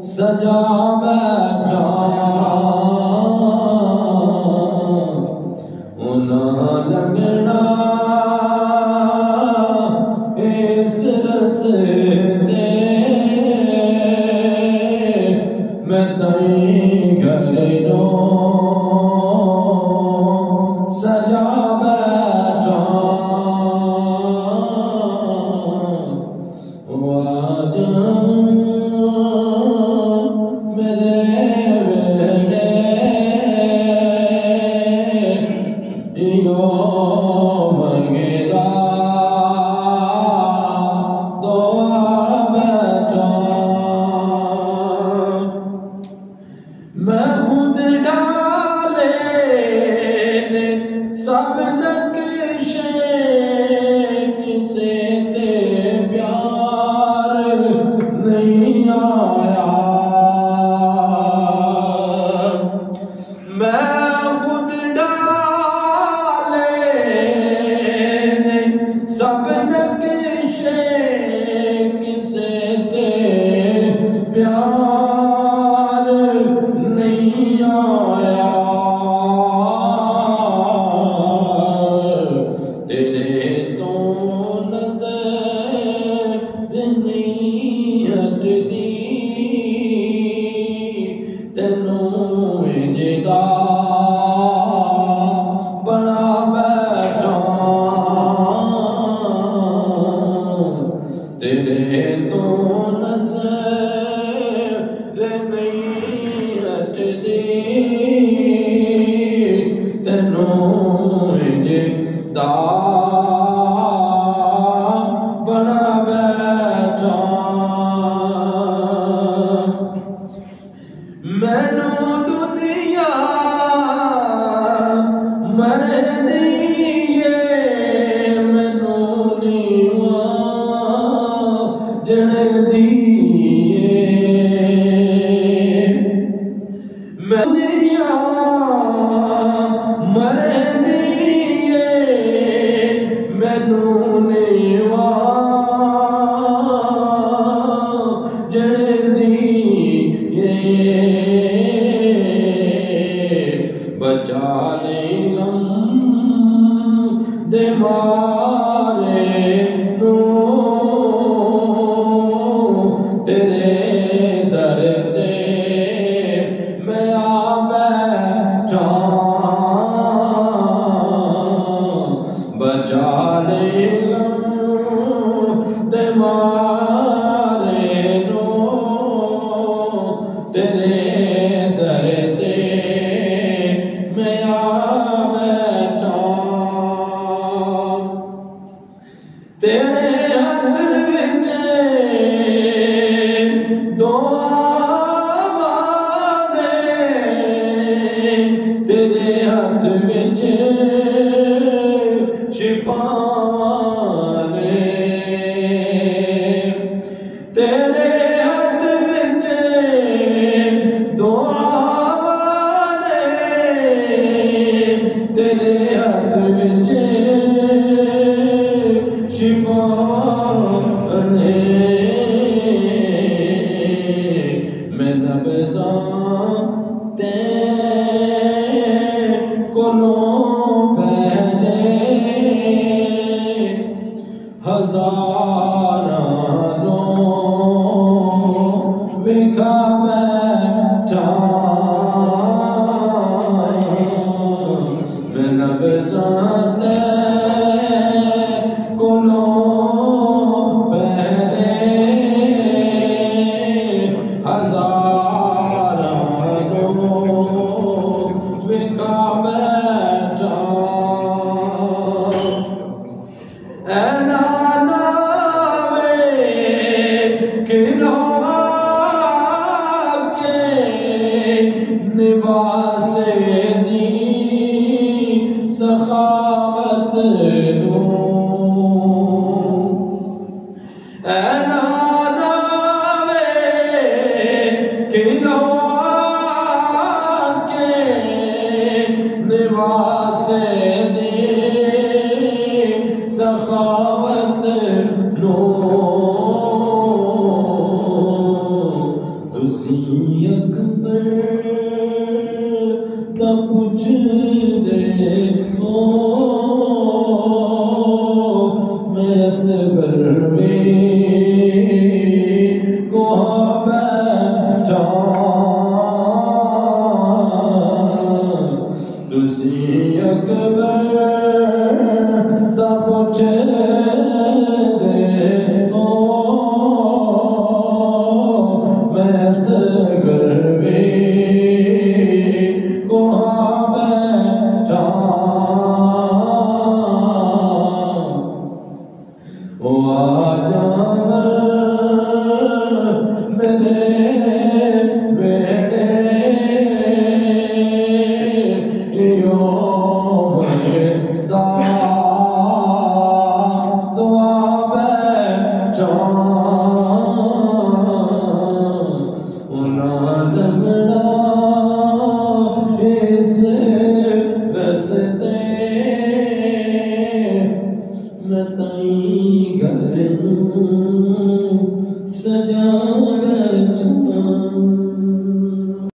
सजा बैठा उन्हां लगना इस रस्ते मैं तई घरों सजा बैठा मैं खुद डाले सब नक्शे किसे ते प्यार नहीं आया। मैं खुद डाले सब नक्शे किसे ते प्यार नहीं आया। तेरे तो नजर नहीं हटदी तेनों जिदा बना बैठा। तेरे तो नजर नहीं हटदी तेनों जिदा बना बैठा। मैनू दुनिया मरदी है मैनू नीवा जड़दी मैं दुनिया मरदी है मैनू नीवा जड़दी बचा ले गम दे मारे नू तेरे दर ते मैं आ बैठा। बचा ले गम दे मारे नू तेरे दर ते मैं आ बैठा। तेरे हाथ विच दुआ ने तेरे हाथ विच शिफा ने तेरे हाथ विच दुआ ने तेरे हाथ विच शिफा ने बैठा मैं नबज़ाते कोलो पहले हजार विका बैठा निवासे दी सखावत नो नावे किलो के निवासे दी सखावत नो तुसी अकबर न पुछ दे